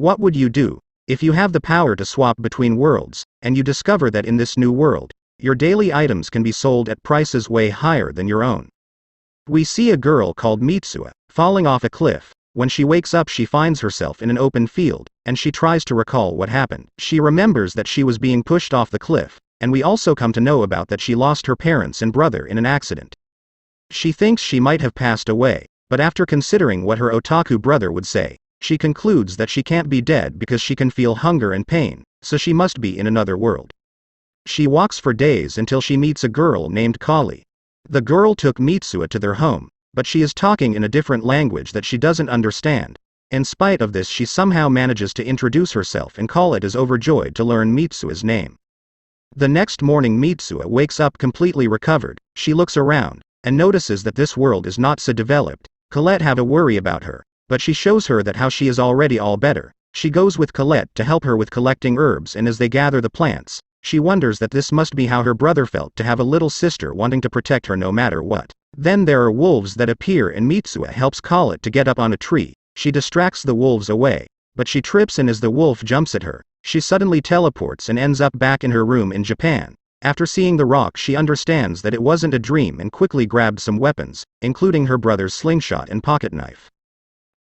What would you do if you have the power to swap between worlds, and you discover that in this new world, your daily items can be sold at prices way higher than your own? We see a girl called Mitsuha falling off a cliff. When she wakes up, she finds herself in an open field, and she tries to recall what happened. She remembers that she was being pushed off the cliff, and we also come to know about that she lost her parents and brother in an accident. She thinks she might have passed away, but after considering what her otaku brother would say, she concludes that she can't be dead because she can feel hunger and pain, so she must be in another world. She walks for days until she meets a girl named Kali. The girl took Mitsuha to their home, but she is talking in a different language that she doesn't understand. In spite of this, she somehow manages to introduce herself, and Khalid is overjoyed to learn Mitsuha's name. The next morning, Mitsuha wakes up completely recovered. She looks around, and notices that this world is not so developed. Colette have a worry about her, but she shows her that how she is already all better. She goes with Colette to help her with collecting herbs, and as they gather the plants, she wonders that this must be how her brother felt to have a little sister wanting to protect her no matter what. Then there are wolves that appear, and Mitsuha helps Colette to get up on a tree. She distracts the wolves away, but she trips, and as the wolf jumps at her, she suddenly teleports and ends up back in her room in Japan. After seeing the rock, she understands that it wasn't a dream and quickly grabbed some weapons, including her brother's slingshot and pocket knife.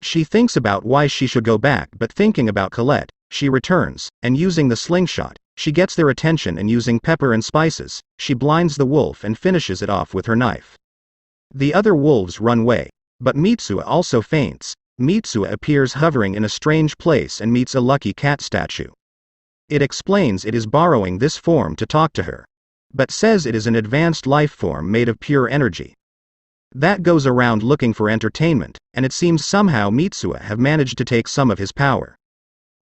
She thinks about why she should go back, but thinking about Colette, she returns, and using the slingshot, she gets their attention, and using pepper and spices, she blinds the wolf and finishes it off with her knife. The other wolves run away, but Mitsuha also faints. Mitsuha appears hovering in a strange place and meets a lucky cat statue. It explains it is borrowing this form to talk to her, but says it is an advanced life form made of pure energy that goes around looking for entertainment, and it seems somehow Mitsuha have managed to take some of his power.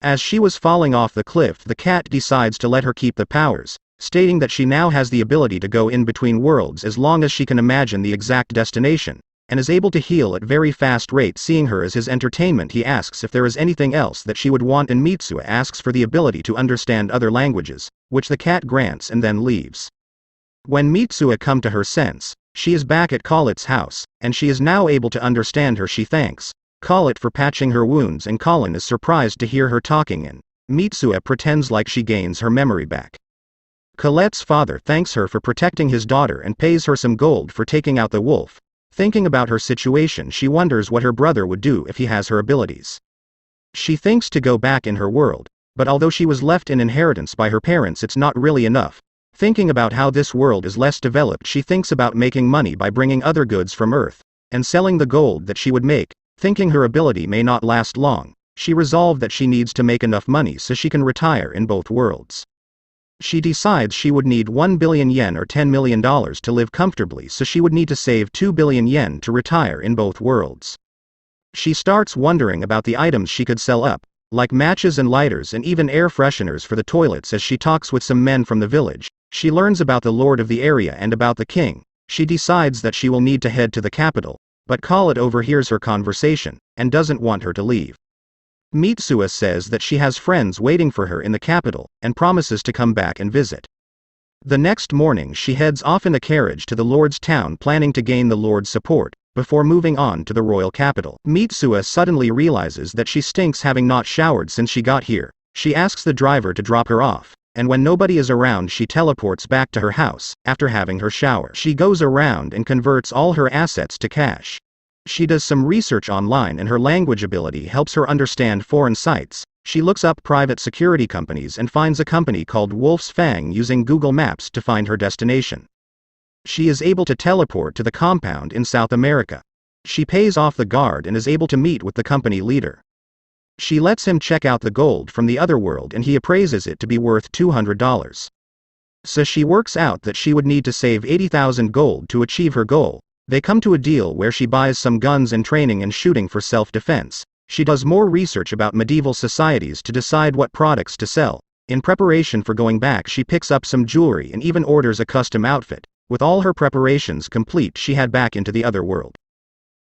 As she was falling off the cliff, the cat decides to let her keep the powers, stating that she now has the ability to go in between worlds as long as she can imagine the exact destination, and is able to heal at very fast rate. Seeing her as his entertainment, he asks if there is anything else that she would want, and Mitsuha asks for the ability to understand other languages, which the cat grants and then leaves. When Mitsuha come to her sense, she is back at Colette's house, and she is now able to understand her. She thanks Colette for patching her wounds, and Colin is surprised to hear her talking, and Mitsuha pretends like she gains her memory back. Colette's father thanks her for protecting his daughter and pays her some gold for taking out the wolf. Thinking about her situation, she wonders what her brother would do if he has her abilities. She thinks to go back in her world, but although she was left an inheritance by her parents, it's not really enough. Thinking about how this world is less developed, she thinks about making money by bringing other goods from Earth, and selling the gold that she would make. Thinking her ability may not last long, she resolved that she needs to make enough money so she can retire in both worlds. She decides she would need 1 billion yen or $10 million to live comfortably, so she would need to save 2 billion yen to retire in both worlds. She starts wondering about the items she could sell up, like matches and lighters and even air fresheners for the toilets. As she talks with some men from the village, she learns about the lord of the area and about the king. She decides that she will need to head to the capital, but Colette overhears her conversation, and doesn't want her to leave. Mitsuha says that she has friends waiting for her in the capital, and promises to come back and visit. The next morning, she heads off in a carriage to the lord's town, planning to gain the lord's support, before moving on to the royal capital. Mitsuha suddenly realizes that she stinks, having not showered since she got here. She asks the driver to drop her off, and when nobody is around, she teleports back to her house. After having her shower, she goes around and converts all her assets to cash. She does some research online, and her language ability helps her understand foreign sites. She looks up private security companies and finds a company called Wolf's Fang using Google Maps to find her destination. She is able to teleport to the compound in South America. She pays off the guard and is able to meet with the company leader. She lets him check out the gold from the other world, and he appraises it to be worth $200. So she works out that she would need to save 80,000 gold to achieve her goal. They come to a deal where she buys some guns and training and shooting for self-defense. She does more research about medieval societies to decide what products to sell. In preparation for going back, she picks up some jewelry and even orders a custom outfit. With all her preparations complete, she head back into the other world.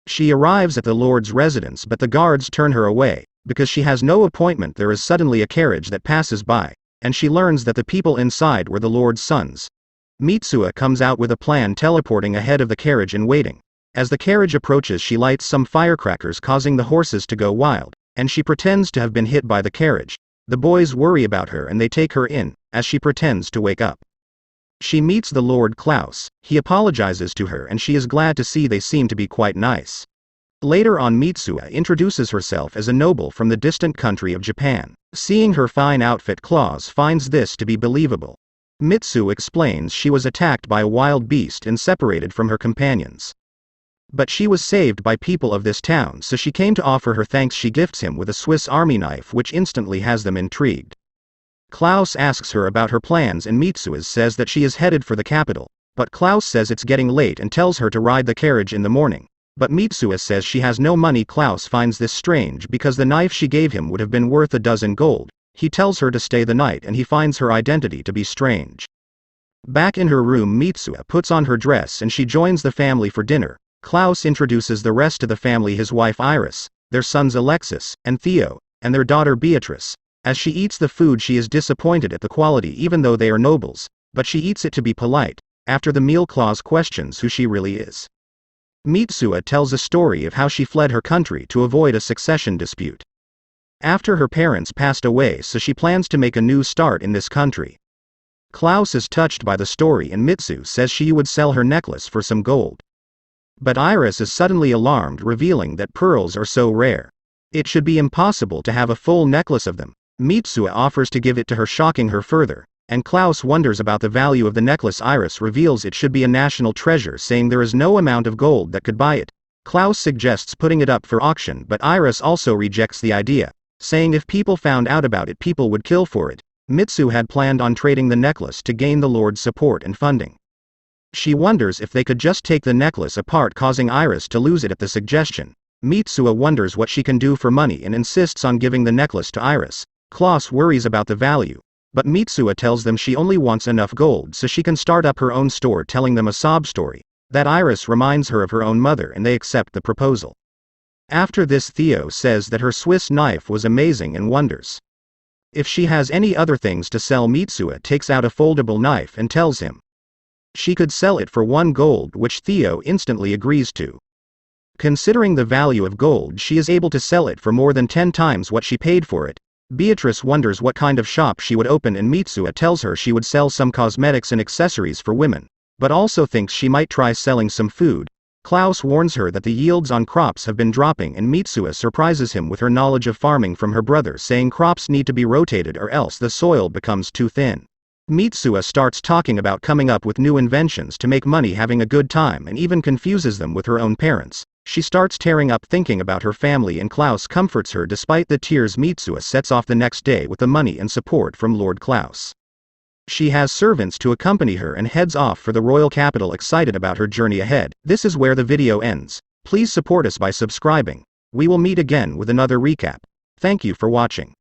She arrives at the lord's residence, but the guards turn her away. Because she has no appointment, there is suddenly a carriage that passes by, and she learns that the people inside were the lord's sons. Mitsuha comes out with a plan, teleporting ahead of the carriage and waiting. As the carriage approaches, she lights some firecrackers, causing the horses to go wild, and she pretends to have been hit by the carriage. The boys worry about her and they take her in, as she pretends to wake up. She meets the Lord Klaus. He apologizes to her and she is glad to see they seem to be quite nice. Later on, Mitsuha introduces herself as a noble from the distant country of Japan. Seeing her fine outfit, Klaus finds this to be believable. Mitsu explains she was attacked by a wild beast and separated from her companions. But she was saved by people of this town, so she came to offer her thanks. She gifts him with a Swiss Army knife, which instantly has them intrigued. Klaus asks her about her plans and Mitsuha says that she is headed for the capital, but Klaus says it's getting late and tells her to ride the carriage in the morning. But Mitsuha says she has no money. Klaus finds this strange because the knife she gave him would have been worth a dozen gold. He tells her to stay the night and he finds her identity to be strange. Back in her room, Mitsuha puts on her dress and she joins the family for dinner. Klaus introduces the rest of the family: his wife Iris, their sons Alexis and Theo, and their daughter Beatrice. As she eats the food, she is disappointed at the quality even though they are nobles, but she eats it to be polite. After the meal, Klaus questions who she really is. Mitsuha tells a story of how she fled her country to avoid a succession dispute. After her parents passed away, so she plans to make a new start in this country. Klaus is touched by the story and Mitsu says she would sell her necklace for some gold. But Iris is suddenly alarmed, revealing that pearls are so rare. It should be impossible to have a full necklace of them. Mitsuha offers to give it to her, shocking her further, and Klaus wonders about the value of the necklace. Iris reveals it should be a national treasure, saying there is no amount of gold that could buy it. Klaus suggests putting it up for auction, but Iris also rejects the idea, saying if people found out about it, people would kill for it. Mitsu had planned on trading the necklace to gain the Lord's support and funding. She wonders if they could just take the necklace apart, causing Iris to lose it at the suggestion. Mitsuha wonders what she can do for money and insists on giving the necklace to Iris. Klaus worries about the value, but Mitsuha tells them she only wants enough gold so she can start up her own store, telling them a sob story that Iris reminds her of her own mother, and they accept the proposal. After this, Theo says that her Swiss knife was amazing and wonders if she has any other things to sell. Mitsuha takes out a foldable knife and tells him she could sell it for 1 gold, which Theo instantly agrees to. Considering the value of gold, she is able to sell it for more than 10 times what she paid for it. Beatrice wonders what kind of shop she would open, and Mitsuha tells her she would sell some cosmetics and accessories for women, but also thinks she might try selling some food. Klaus warns her that the yields on crops have been dropping, and Mitsuha surprises him with her knowledge of farming from her brother, saying crops need to be rotated or else the soil becomes too thin. Mitsuha starts talking about coming up with new inventions to make money, having a good time, and even confuses them with her own parents. She starts tearing up thinking about her family, and Klaus comforts her despite the tears. Mitsuha sets off the next day with the money and support from Lord Klaus. She has servants to accompany her and heads off for the royal capital, excited about her journey ahead. This is where the video ends. Please support us by subscribing. We will meet again with another recap. Thank you for watching.